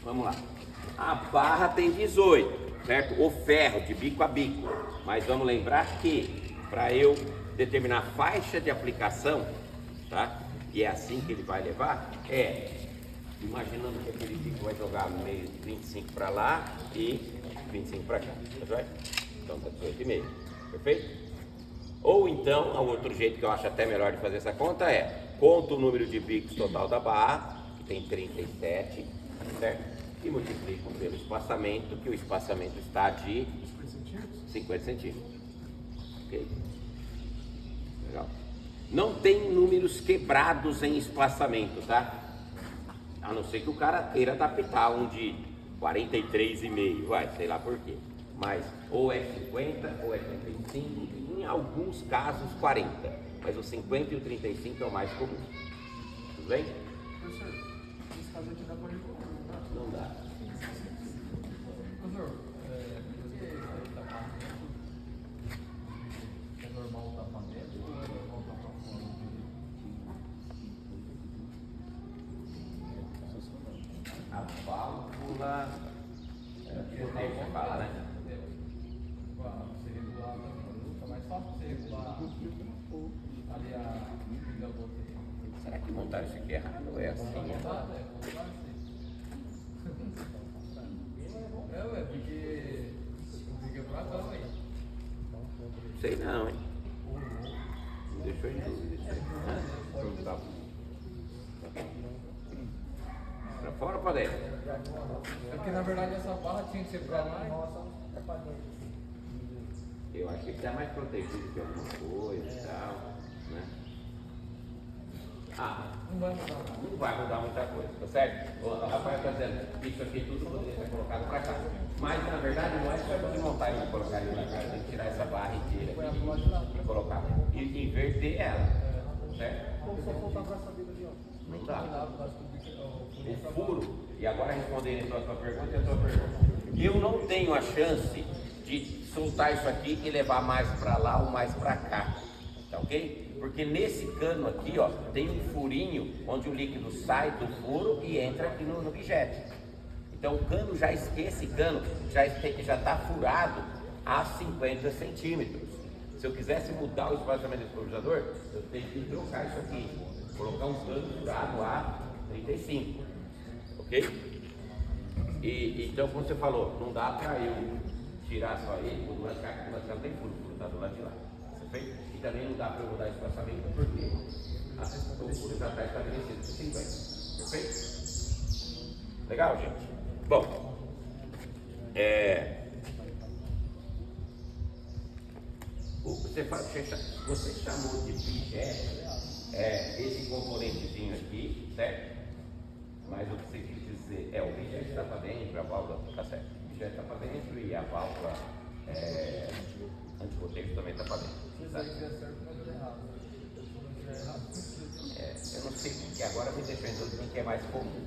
Vamos lá. A barra tem 18, certo? O ferro de bico a bico. Mas vamos lembrar que para eu determinar a faixa de aplicação, tá? E é assim que ele vai levar, imaginando que aquele bico vai jogar no meio 25 para lá e 25 para cá, tá certo? Então tá 18,5, perfeito? Ou então, o outro jeito que eu acho até melhor de fazer essa conta conta o número de bicos total da barra, que tem 37, certo? E multiplico pelo espaçamento, que o espaçamento está de 50 centímetros. Ok? Legal. Não tem números quebrados em espaçamento, tá? A não ser que o cara queira adaptar um de 43,5, vai, sei lá por quê. Mas ou é 50 ou é 35, em alguns casos 40. Mas o 50 e o 35 é o mais comum. Tudo bem? Professor, nesse caso aqui dá para recorrer, não dá? Não dá. Professor, é normal o tapamento ou é normal o tapamento? A válvula. Você fala, né? Você regular tá mais fácil você regular ali a pinga botei. Será que montaram isso aqui errado ou é assim? É porque fica pra cá, aí. Sei não, hein? Me deixou em dúvida isso aí. Tá. Pra fora ou pra dentro? É porque na verdade essa barra tinha que ser pra lá Eu acho que ele dá mais protegido que alguma coisa e tal, né? não vai mudar nada. Não vai mudar muita coisa, tá certo? O Rafael está dizendo, isso aqui tudo poderia ser colocado para cá. Mas na verdade não é só desmontar e colocar ali na casa, tem que tirar essa barra inteira aqui e colocar. E inverter ela, certo? Como só faltar pra saber ali, ó. Não dá. O furo, e agora respondendo então a sua pergunta e a sua pergunta. Eu não tenho a chance de soltar isso aqui e levar mais para lá ou mais para cá, tá ok? Porque nesse cano aqui, ó, tem um furinho onde o líquido sai do furo e entra aqui no objeto. Então o cano esse cano já está furado a 50 centímetros. Se eu quisesse mudar o espaçamento desse pulverizador, eu tenho que trocar isso aqui, colocar um cano furado a 35, ok? E então, como você falou, não dá para eu tirar só ele, o lado não tem furo está do lado de lá, perfeito? E também não dá para eu mudar o espaçamento porque o furo já está estabelecido por 50, perfeito? Legal, gente? Bom, você chamou de bigé esse componentezinho aqui, certo? Mas o que você quis dizer o bigé está para dentro, a válvula está certo. O bigé está para dentro e a válvula antirroteiro também está para dentro. Tá? Eu não sei porque agora me defendendo do que é mais comum.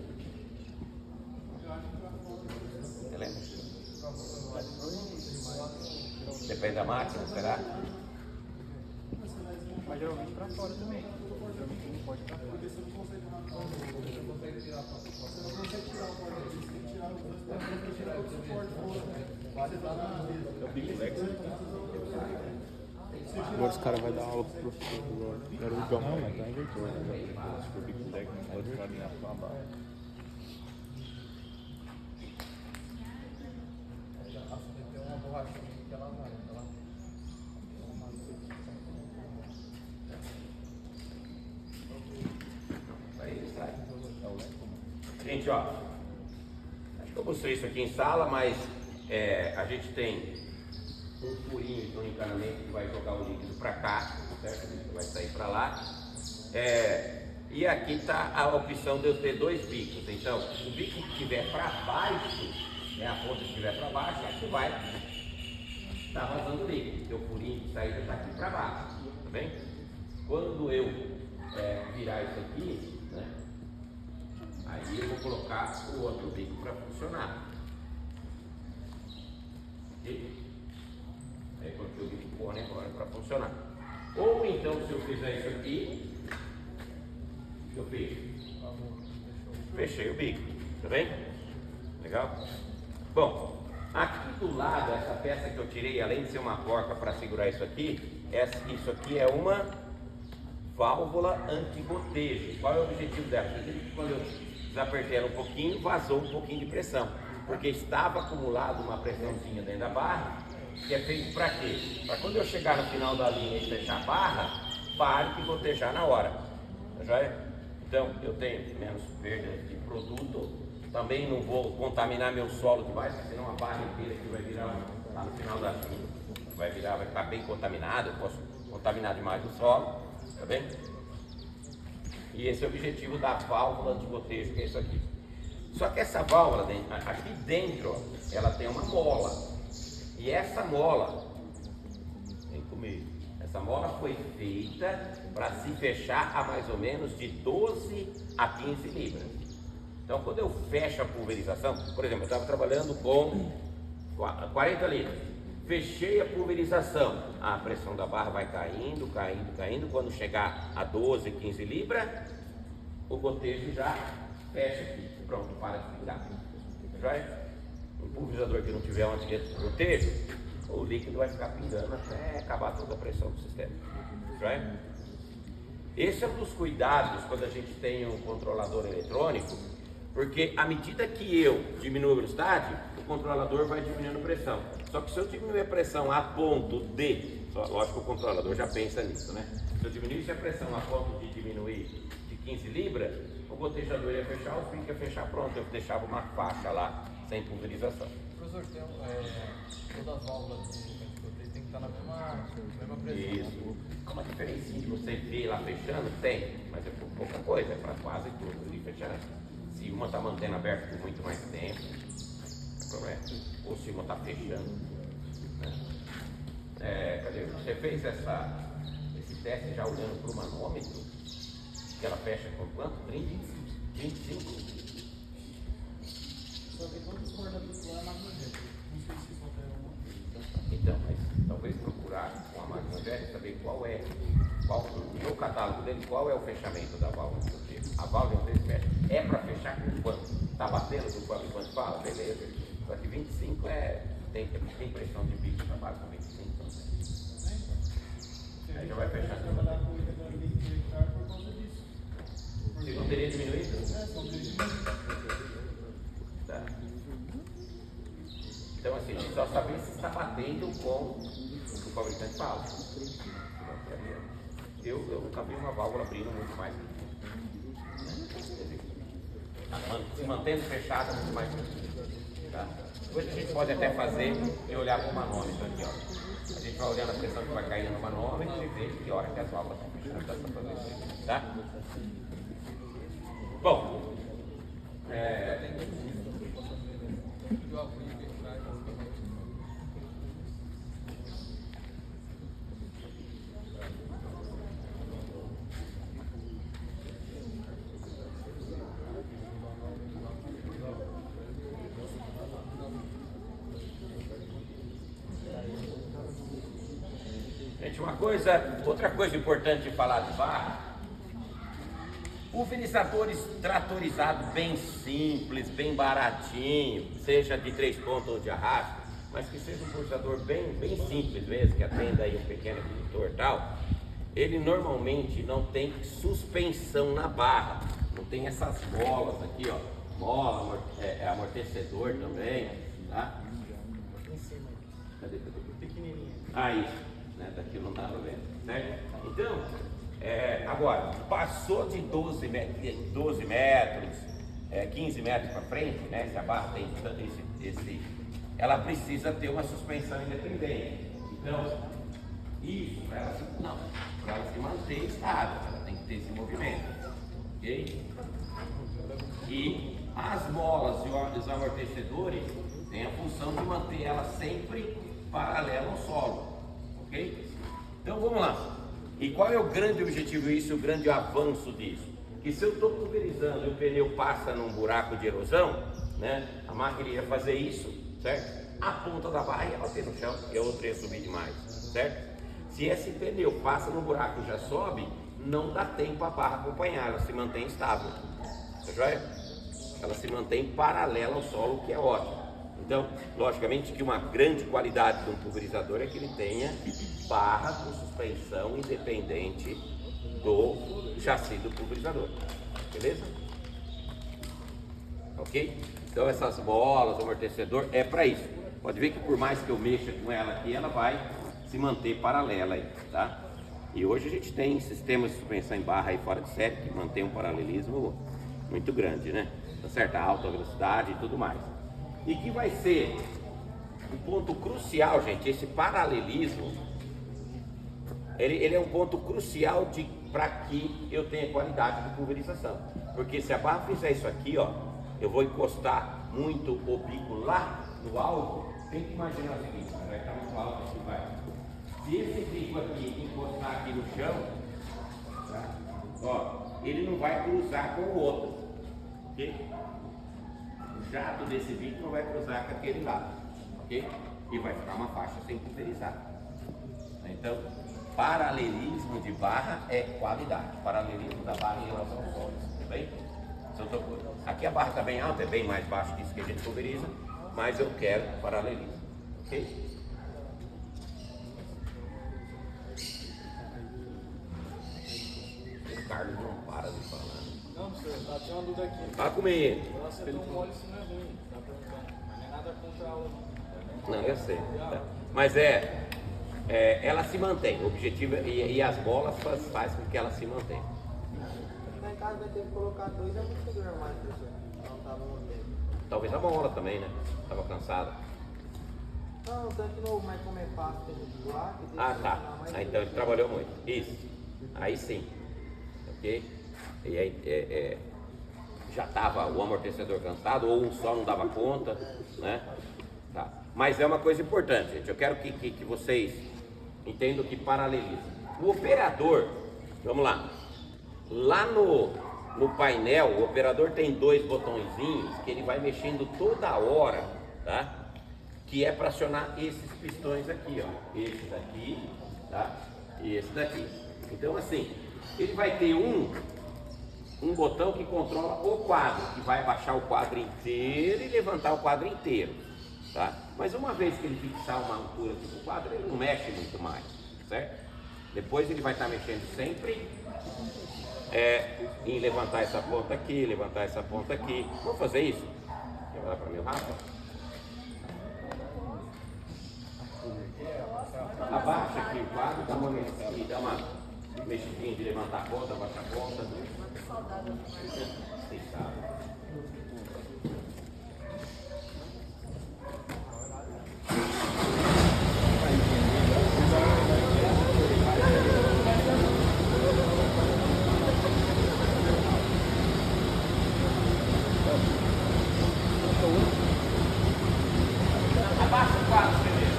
Você lembra? Depende da máquina, será? Mas geralmente pra fora também. Geralmente não pode pra fora. Você não consegue tirar a porta. Você não consegue tirar a porta. Você tem que tirar os dois. Você tem que tirar o suporte fora. Você tá na mesa. É o Big Lex. Agora os caras vão dar aula pro professor agora. Era o João. Não, mas tá invertido. Se for Big Lex, aí os caras ganham com a barra. Tem uma borrachinha que ela vai. Gente, ó, acho que eu mostrei isso aqui em sala, mas a gente tem um furinho de um encanamento que vai jogar o líquido para cá, certo? O líquido vai sair para lá. E aqui está a opção de eu ter dois bicos. Então, o bico que estiver para baixo, a ponta que estiver para baixo, é que vai estar vazando líquido, porque o furinho de saída está aqui para baixo, tá bem? Quando eu virar isso aqui, né? Aí eu vou colocar o outro bico para funcionar. Ok? Aí eu coloquei o bico cone agora para funcionar. Ou então, se eu fizer isso aqui, eu fecho. Fechei o bico, tá bem? Legal? Bom, aqui do lado, essa peça que eu tirei, além de ser uma porca para segurar isso aqui é uma válvula anti-gotejo. Qual é o objetivo dela? Quando eu desapertei ela um pouquinho, vazou um pouquinho de pressão, porque estava acumulado uma pressãozinha dentro da barra, que é feito para quê? Para quando eu chegar no final da linha e fechar a barra, pare de gotejar na hora. Tá joia? Então eu tenho menos perda de produto, também não vou contaminar meu solo demais, porque senão a barra inteira que vai virar lá no final da linha, vai ficar bem contaminado, eu posso contaminar demais o solo, tá bem? E esse é o objetivo da válvula de gotejo, que é isso aqui. Só que essa válvula, aqui dentro, ó, ela tem uma mola. E essa mola, vem comigo, essa mola foi feita para se fechar a mais ou menos de 12 a 15 libras. Então, quando eu fecho a pulverização, por exemplo, eu estava trabalhando com 40 litros, fechei a pulverização, a pressão da barra vai caindo, caindo, caindo. Quando chegar a 12, 15 libras, o gotejo já fecha aqui, pronto, para de pingar. Já um pulverizador que não tiver onde gotejo, o líquido vai ficar pingando até acabar toda a pressão do sistema. Já esse é um dos cuidados quando a gente tem um controlador eletrônico, porque à medida que eu diminuo a velocidade, o controlador vai diminuindo a pressão. Só que se eu diminuir a pressão a ponto de, lógico que o controlador já pensa nisso, né? Se eu diminuísse a pressão a ponto de diminuir de 15 libras, o gotejador ia fechar, o fio ia fechar, pronto, eu deixava uma faixa lá, sem pulverização. Professor, todas as válvulas de gotejo tem que estar na mesma pressão. Isso. Uma diferença de você ver lá fechando, tem, mas é pouca coisa, é para quase tudo ali fechando. Se uma está mantendo aberto por muito mais tempo, não é problema. Ou se uma está fechando. Né? Cadê? Você fez esse teste já olhando para o manômetro, que ela fecha com quanto? 30? 25? Só tem quantos cordas lá na máquina velha? Não sei se só tem uma. Então, mas talvez procurar com a máquina velha saber no meu catálogo dele, qual é o fechamento da válvula de gotejo. A válvula às vezes fecha. É para fechar com quanto? Está batendo com quanto? Quanto fala? Beleza. Só que 25 tem pressão de bico para baixo com 25 também. Aí já vai fechando. Se não teria diminuído? Tá. Então assim, só saber se está batendo com o que o fabricante fala. Eu nunca vi uma válvula abrindo muito mais. Se mantendo fechada muito mais. Tá? Depois a gente pode até fazer e olhar para o manômetro aqui, ó. A gente vai olhando a pressão que vai caindo no manômetro e ver que hora que as válvulas estão fechadas, tá? Bom, gente, outra coisa importante de falar de barra, pulverizadores tratorizados bem simples, bem baratinho, seja de 3 pontos ou de arrasto, mas que seja um pulverizador bem simples mesmo, que atenda aí um pequeno agricultor e tal, ele normalmente não tem suspensão na barra, não tem essas molas aqui, ó, mola, amortecedor também, tá? Cadê? Pequenininho. Isso, né? Daqui não dá pra ver, certo? Então, agora, passou de 12 metros, 15 metros para frente, né? Se a barra tem ela precisa ter uma suspensão independente. Então, isso, para ela se manter estável, ela tem que ter esse movimento, ok? E as molas e os amortecedores têm a função de manter ela sempre paralela ao solo, ok? Então, vamos lá. E qual é o grande objetivo disso, o grande avanço disso? Que se eu estou pulverizando e o pneu passa num buraco de erosão, né, a máquina ia fazer isso, certo? A ponta da barra ia bater no chão e a outra ia subir demais, certo? Se esse pneu passa no buraco e já sobe, não dá tempo a barra acompanhar, ela se mantém estável, tá joia? ela se mantém paralela ao solo, o que é ótimo. Então, logicamente que uma grande qualidade de um pulverizador é que ele tenha barra com suspensão independente do chassi do pulverizador, beleza? Ok? Então essas bolas, o amortecedor é para isso. Pode ver que por mais que eu mexa com ela aqui, ela vai se manter paralela aí, tá? E hoje a gente tem sistemas de suspensão em barra aí fora de série que mantém um paralelismo muito grande, né? Tá certo? A alta velocidade e tudo mais. E que vai ser um ponto crucial, gente, esse paralelismo, ele é um ponto crucial para que eu tenha qualidade de pulverização. Porque se a barra fizer isso aqui, ó, eu vou encostar muito o bico lá no alvo. Tem que imaginar o seguinte, vai estar muito alto aqui, vai. Se esse bico aqui encostar aqui no chão, tá? Ó, ele não vai cruzar com o outro, ok? O jato desse bico não vai cruzar com aquele lado, ok? E vai ficar uma faixa sem pulverizar. Então, paralelismo de barra é qualidade. Paralelismo da barra em relação aos solos, tudo bem? Aqui a barra está bem alta, é bem mais baixo disso que a gente pulveriza, mas eu quero paralelismo, ok? O Carlos não para de falar. Não, senhor, tá tinha uma dúvida aqui. Vai comer. Ela acertou um mole, isso não é ruim, tá perguntando. Mas não é nada contra a aula, não. Não, eu sei. Tá. Mas ela se mantém. O objetivo e as bolas faz com que ela se mantenha. Lá em casa vai ter que colocar 2 amortecedores a mais, professor. Não tava mantendo. Talvez a bola também, né? Estava cansada. Não, tanto novo, mas como é fácil ter que doar, que tem Ah, que tá. funcionar mais Então ele trabalhou muito. Isso. Aí sim. Ok? E aí já estava o amortecedor cansado, ou um só não dava conta, né? Tá. Mas é uma coisa importante, gente. Eu quero que vocês entendam que paralelismo. O operador, vamos lá. Lá no painel, o operador tem 2 botõezinhos que ele vai mexendo toda hora, tá? Que é para acionar esses pistões aqui, ó. Esse daqui, tá? E esse daqui. Então assim, ele vai ter um botão que controla o quadro, que vai abaixar o quadro inteiro e levantar o quadro inteiro, tá? Mas uma vez que ele fixar uma altura do quadro, ele não mexe muito mais, certo? Depois ele vai estar mexendo sempre em levantar essa ponta aqui, levantar essa ponta aqui. Vamos fazer isso? Quer olhar para mim, Rafa? Abaixa aqui o quadro, dá uma mexidinha de levantar a ponta, abaixar a ponta. Abaixa o quadro primeiro.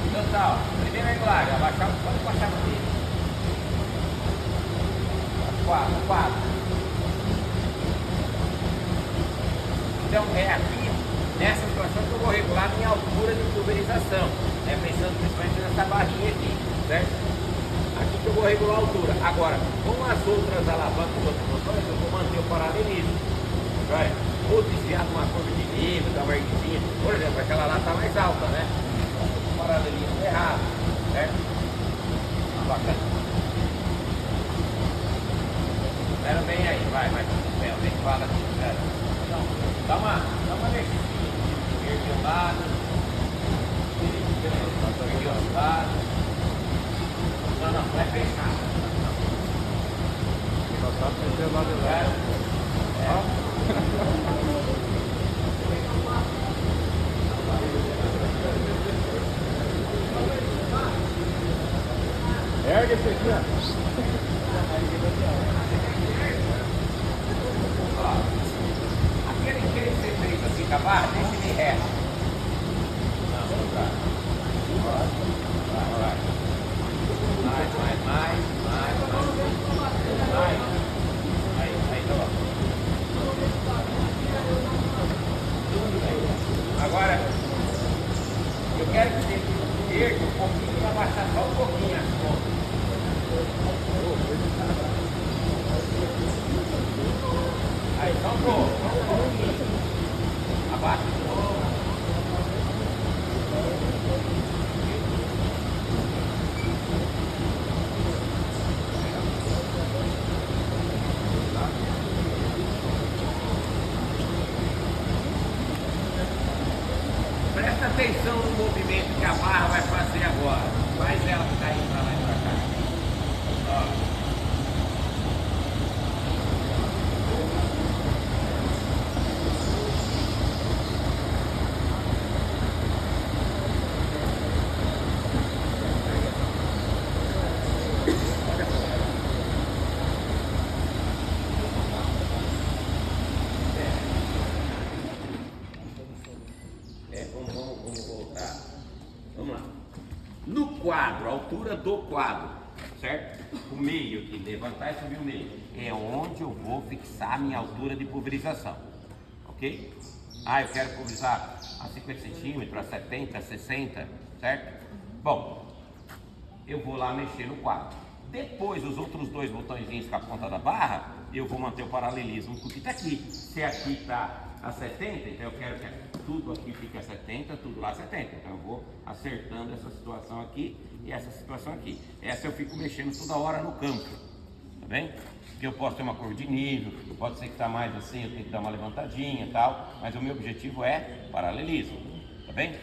Então tá, ó. Primeira regulagem, abaixar o quadro, abaixar o dedo. 4. Então é aqui, nessa situação que eu vou regular a minha altura de pulverização, né? Pensando principalmente nessa barrinha aqui, certo? Aqui que eu vou regular a altura. Agora, com as outras alavancas, os outros botões, eu vou manter o paralelismo. Vai. Ou desviar de uma curva de nível, dar uma erguidinha. Por exemplo, aquela lá está mais alta, né? O paralelismo é errado, certo? Bacana. Espera bem aí, vai, mais bem, tem que falar aqui, espera. Dá uma mexidinha, ergue um lado, ergue outro lado. Não é fechado. Só tá fazendo lá de lá. Ergue esse aqui, ó. Aquele que você fez assim com a barra, deixa ele reto. Não, vai. Mais. Aí, tá bom. Agora, eu quero que você ergue um pouquinho e abaixar só um pouquinho as pontas. do quadro, certo? O meio aqui, levantar e subir o meio, é onde eu vou fixar a minha altura de pulverização, ok? Eu quero pulverizar a 50 centímetros, a 70, a 60, certo? Bom, eu vou lá mexer no quadro. Depois, os outros dois botõezinhos com a ponta da barra, eu vou manter o paralelismo com o que está aqui. Se aqui está a 70, então eu quero que tudo aqui fique a 70, tudo lá a 70. Então eu vou acertando essa situação aqui e essa situação aqui. Essa eu fico mexendo toda hora no campo, tá bem? Porque eu posso ter uma curva de nível, pode ser que está mais assim, eu tenho que dar uma levantadinha e tal, mas o meu objetivo é paralelismo, tá bem?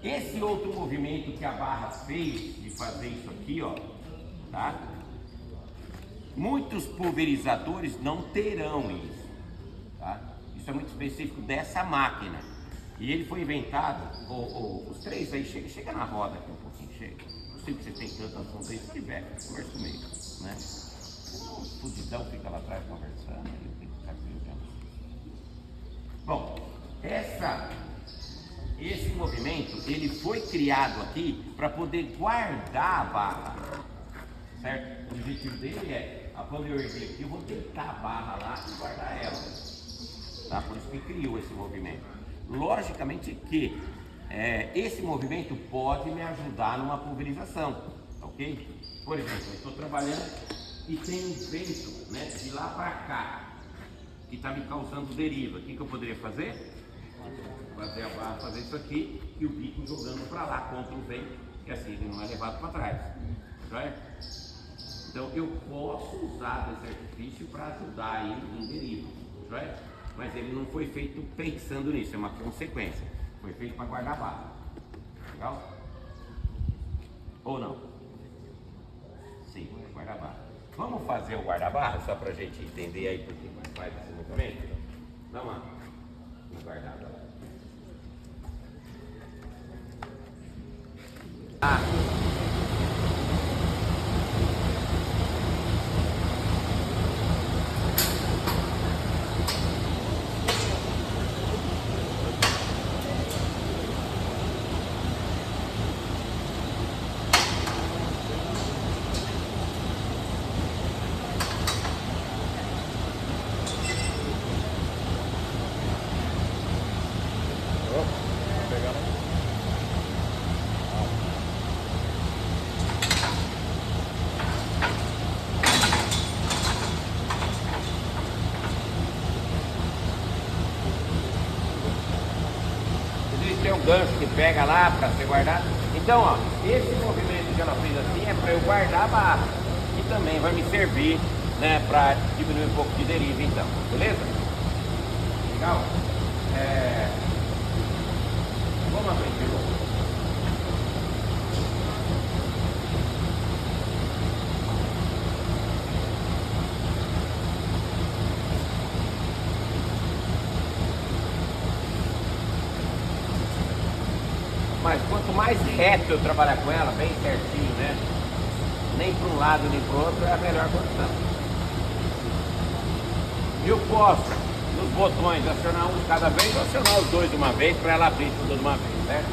Esse outro movimento que a barra fez de fazer isso aqui, ó, tá? Muitos pulverizadores não terão isso, tá? Isso é muito específico dessa máquina. E ele foi inventado, os três aí, chega na roda aqui um pouquinho, chega. Não sei que você tem tanto assunto aí, se tiver, conversa comigo, né? O fudidão fica lá atrás conversando, eu tenho que ficar cuidando. Bom, esse movimento, ele foi criado aqui para poder guardar a barra, certo? O objetivo dele é, quando eu erguer aqui, eu vou deitar a barra lá e guardar ela, tá? Por isso que criou esse movimento. Logicamente que esse movimento pode me ajudar numa pulverização, ok? Por exemplo, eu estou trabalhando e tem um vento, né, de lá para cá, que está me causando deriva. O que eu poderia fazer? Fazer a barra, fazer isso aqui e o bico jogando para lá contra o vento, que assim ele não é levado para trás, certo? Então eu posso usar desse artifício para ajudar ele em deriva, certo? Mas ele não foi feito pensando nisso, é uma consequência. Foi feito para guardar a barra. Legal? Ou não? Sim, guardar a barra. Vamos fazer o guarda-barra só para a gente entender aí por que faz esse movimento? Vamos lá. Vamos guardar a barra. Tem um gancho que pega lá para ser guardado. Então, ó, esse movimento que ela fez assim é para eu guardar a barra, e também vai me servir, né, para diminuir um pouco de deriva, então, beleza? Legal? Vamos abrir de novo. Mas quanto mais reto eu trabalhar com ela, bem certinho, né? Nem para um lado nem para o outro, é a melhor condição. Eu posso, nos botões, acionar um de cada vez ou acionar os dois de uma vez para ela abrir tudo de uma vez, certo?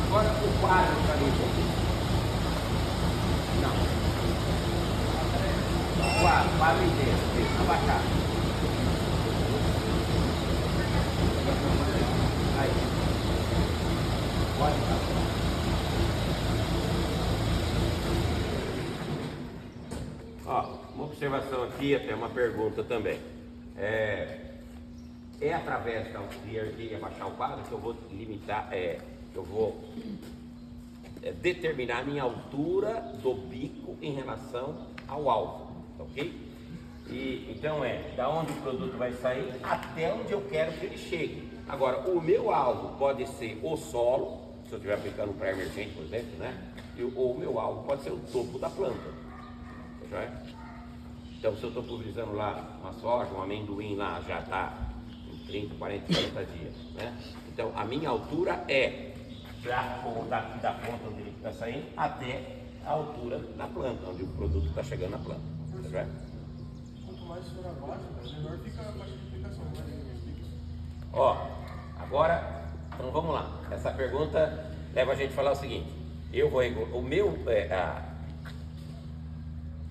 Agora o quadro está ali. Não. Quadro inteiro, abaixar. Aí. Pode passar. Ó, uma observação aqui, até uma pergunta também. É através de erguer e abaixar o quadro que eu vou limitar, eu vou determinar a minha altura do bico em relação ao alvo, ok? E então da onde o produto vai sair até onde eu quero que ele chegue. Agora, o meu alvo pode ser o solo, se eu estiver aplicando um pré-emergente, por exemplo, né? Ou o meu alvo pode ser o topo da planta. Então, se eu estou pulverizando lá uma soja, um amendoim lá, já está em 30, 40, 50 dias, né? Então, a minha altura é daqui da ponta onde ele está saindo até a altura da planta, onde o produto está chegando na planta. Quanto mais for abaixo, melhor fica a faixa de aplicação, né? Ó, agora, então vamos lá. Essa pergunta leva a gente a falar o seguinte: eu vou o meu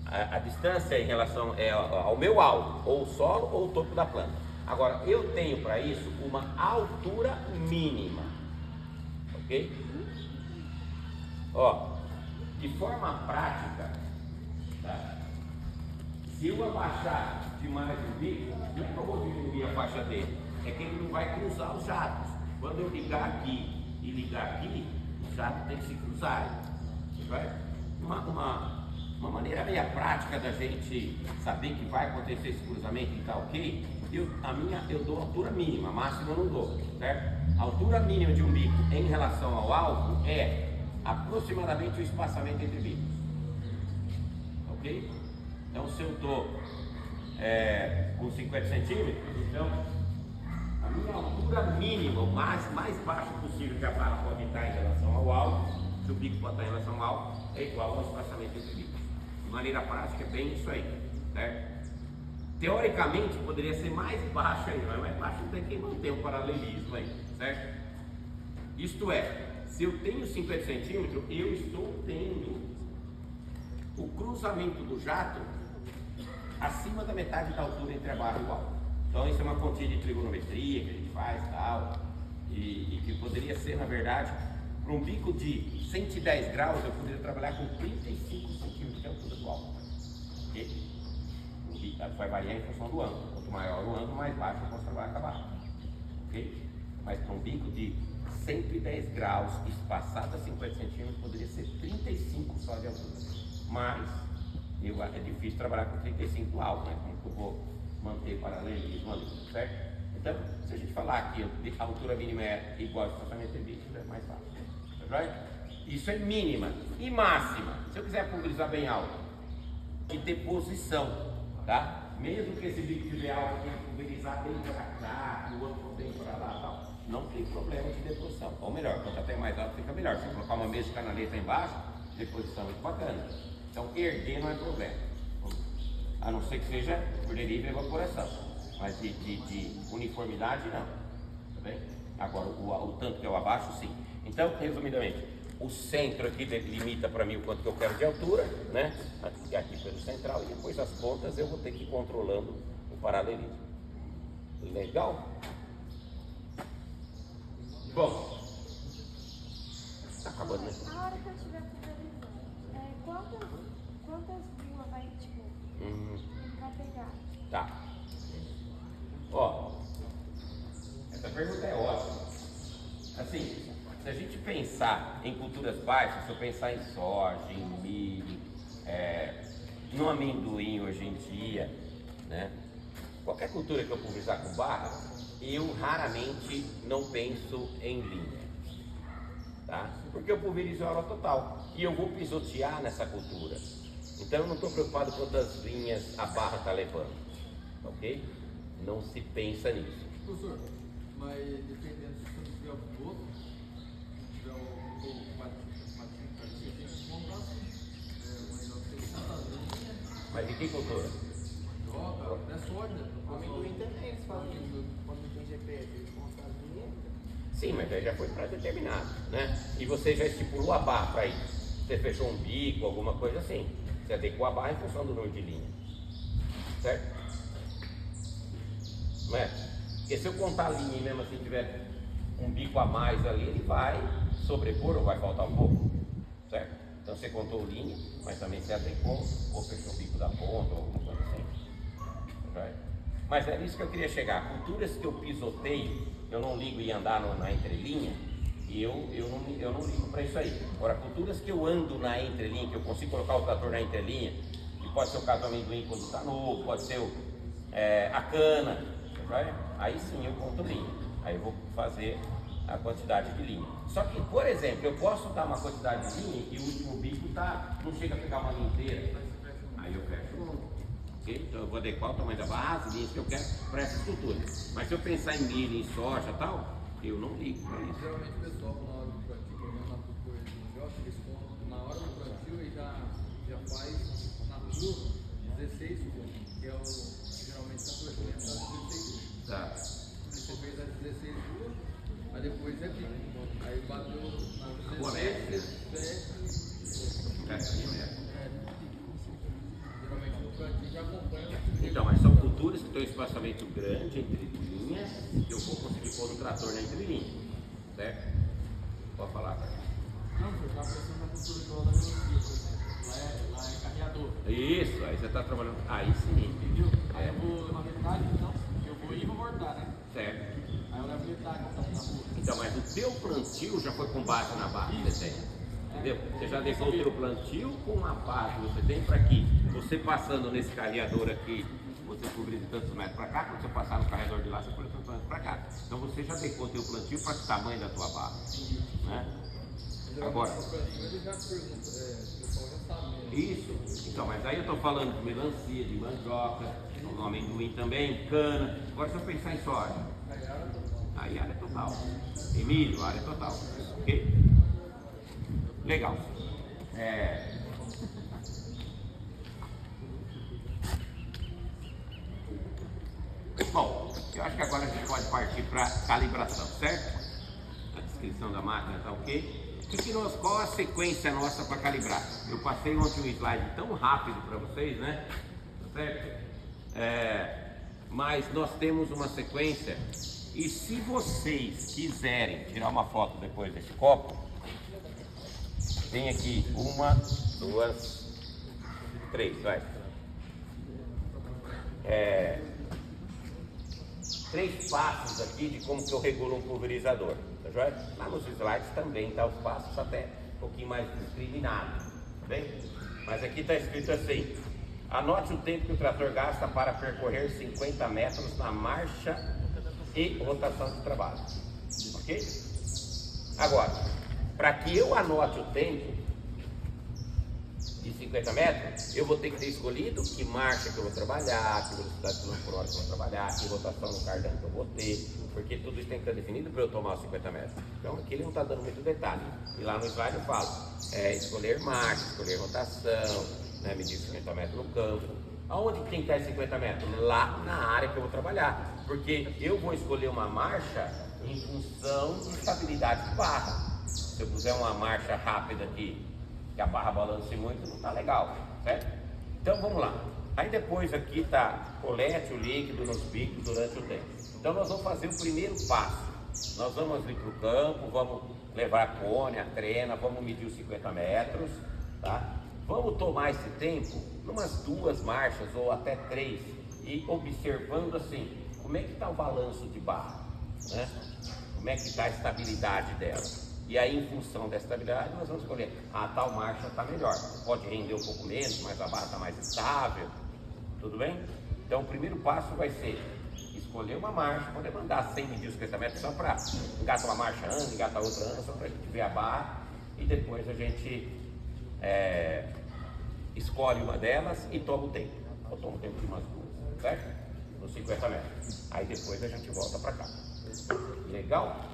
a distância em relação ao meu alvo, ou o solo ou o topo da planta. Agora, eu tenho para isso uma altura mínima, ok? Ó, de forma prática, tá? Se eu abaixar demais o bico, não é que eu vou diminuir a faixa dele, é que ele não vai cruzar os jatos. Quando eu ligar aqui e ligar aqui, o jato tem que se cruzar. Vai? Uma maneira meio prática da gente saber que vai acontecer esse cruzamento e tá ok, eu dou altura mínima, máxima eu não dou, certo? A altura mínima de um bico em relação ao alvo é aproximadamente o espaçamento entre bicos, ok? Então se eu estou com 50 centímetros, então a minha altura mínima, o mais baixo possível que a barra pode estar em relação ao alvo, se o bico pode estar em relação ao alvo, é igual ao espaçamento entre bicos. De maneira prática é bem isso aí, certo? Teoricamente poderia ser mais baixo ainda, mas mais baixo tem que manter o paralelismo aí, certo? Isto é, se eu tenho 50 centímetros, eu estou tendo o cruzamento do jato acima da metade da altura entre a barra e o alvo. Então isso é uma continha de trigonometria que a gente faz tal, e que poderia ser, na verdade, para um bico de 110 graus, eu poderia trabalhar com 35 centímetros de altura do alvo. Okay? E vai variar em função do ângulo. Quanto maior o ângulo, mais baixo eu posso trabalhar com a barra. Okay? Mas para um bico de 110 graus, espaçado a 50 centímetros, poderia ser 35 só de altura. Mas é difícil trabalhar com 35 do alvo, né? Como que eu vou manter paralelismo ali, certo? Então, se a gente falar que a altura mínima é igual ao espaçamento entre bicos, é mais fácil. Right? Isso é mínima. E máxima, se eu quiser pulverizar bem alto, de deposição, tá? Mesmo que esse bico estiver alto, eu tenha que pulverizar bem para cá, o outro bem para lá, tal. Não tem problema de deposição. Ou melhor, quanto até mais alto fica melhor. Se eu colocar uma mesa de canaleta embaixo, deposição é muito bacana. Então, erguer não é problema. A não ser que seja por deriva e evaporação. Mas de uniformidade, não. Tá bem? Agora, o tanto que eu abaixo, sim. Então, resumidamente, o centro aqui limita para mim o quanto que eu quero de altura, né? Aqui pelo central, e depois as pontas eu vou ter que ir controlando o paralelismo. Legal? Bom, tá acabando, né? A hora que eu estiver pulverizando, quantas bulas vai, tipo, vai pegar? Tá. Ó, essa pergunta é ótima. Assim, se a gente pensar em culturas baixas, se eu pensar em soja, em milho, no amendoim hoje em dia, né? Qualquer cultura que eu pulverizar com barra, eu raramente não penso em linha, tá? Porque eu pulverizo a hora total e eu vou pisotear nessa cultura. Então eu não estou preocupado quantas linhas a barra está levando, ok? Não se pensa nisso. Professor, mas dependendo se você tiver o piloto, tiver o patinho para você, tem que montar assim. Mas não tem que estar linha. Mas de que cultura? Joga, não é soja. Amendoim também, eles fazem isso. Quando tem GPS, eles montam as linhas. Sim, mas aí já foi pré-determinado, né? E você já estipulou a barra para isso. Você fechou um bico, alguma coisa assim. Você adequou a barra em função do número de linha. Certo? Não é? Porque se eu contar a linha e mesmo assim tiver um bico a mais ali, ele vai sobrepor ou vai faltar um pouco. Certo? Então você contou linha, mas também você adequou ou fechou o bico da ponta ou alguma coisa assim. Right? Mas é nisso que eu queria chegar. Culturas que eu pisoteio, eu não ligo em andar na entrelinha, e eu não ligo para isso aí. Agora, culturas que eu ando na entrelinha, que eu consigo colocar o trator na entrelinha, que pode ser o caso do amendoim quando está novo, pode ser a cana, right? Aí sim eu conto linha. Aí eu vou fazer a quantidade de linha. Só que, por exemplo, eu posso dar uma quantidade de linha e o último bico não chega a pegar uma linha inteira. Aí eu fecho um. Okay? Então eu vou adequar o tamanho da base, linhas que eu quero para essa estrutura. Mas se eu pensar em milho, em soja e tal, eu não ligo para isso. Geralmente o pessoal, na hora do plantio, mesmo na cultura de mandioca, eles contam na hora do plantio e já faz na curva 16 segundos, que é o geralmente está torcendo para 16 segundos. Tá. você fez a 16 duas, aí depois é bico. Aí bateu na Conecta. 17. É assim mesmo. Geralmente no cantinho já acompanha. Então, mas são culturas que têm um espaçamento grande entre linhas, que eu vou conseguir pôr um trator na entrelinha, certo? Pode falar, cara. Não, eu estava pensando na cultura igual da melancia, por exemplo. Lá é carreador. Isso, aí você está trabalhando. Aí sim. Entendeu? Aí eu vou levar metade, então. Eu vou ir e vou voltar, né? Certo. Aí eu levo metade, então, na rua. Então, mas o teu plantio já foi com base na barra que você tem. Entendeu? Você já deixou o teu plantio com a barra que você tem para que você passando nesse carreador aqui, você cobrir de tantos metros para cá, quando você passar no carregador de lá, você cobrir tantos metros para cá. Então você já decou o teu plantio para o tamanho da tua barra. Né? Agora. Ele já pergunta, o pessoal já sabe mesmo. Isso. Então, mas aí eu estou falando de melancia, de mandioca, no amendoim também, cana. Agora se eu pensar em soja. Aí área total. Em milho, área total. Ok? Legal. Bom, eu acho que agora a gente pode partir para calibração, certo? A descrição da máquina está ok? Qual a sequência nossa para calibrar? Eu passei ontem um slide tão rápido para vocês, né? Certo? Mas nós temos uma sequência. E se vocês quiserem tirar uma foto depois desse copo, tem aqui 1, 2, 3, vai. 3 passos aqui de como que eu regulo um pulverizador, tá joia? Lá nos slides também tá os passos até um pouquinho mais discriminado, tá bem? Mas aqui está escrito assim: anote o tempo que o trator gasta para percorrer 50 metros na marcha e rotação de trabalho, ok? Agora, para que eu anote o tempo de 50 metros, eu vou ter que ter escolhido que marcha que eu vou trabalhar, que velocidade de quilômetro por hora que eu vou trabalhar, que rotação no cardan que eu vou ter, porque tudo isso tem que estar definido para eu tomar os 50 metros. Então aqui ele não está dando muito detalhe. E lá no slide eu falo, escolher marcha, escolher rotação, né, medir 50 metros no campo. Aonde tem que estar 50 metros? Lá na área que eu vou trabalhar, porque eu vou escolher uma marcha em função de estabilidade de barra. Se eu puser uma marcha rápida aqui, que a barra balance muito, não está legal, certo? Então vamos lá. Aí depois aqui está colete o líquido nos bicos durante o tempo. Então nós vamos fazer o primeiro passo. Nós vamos ir para o campo, vamos levar a cone, a trena, vamos medir os 50 metros, tá? Vamos tomar esse tempo numas 2 marchas ou até 3 e observando assim, como é que está o balanço de barra, né? Como é que está a estabilidade dela. E aí, em função dessa estabilidade, nós vamos escolher, tal marcha está melhor. Pode render um pouco menos, mas a barra está mais estável. Tudo bem? Então, o primeiro passo vai ser escolher uma marcha, poder mandar sem medir os 50 metros, só para engata uma marcha anda, engata outra anda, só para a gente ver a barra. E depois a gente escolhe uma delas e toma o tempo. Eu tomo o tempo de umas 2, certo? Nos 50 metros. Aí depois a gente volta para cá. Legal?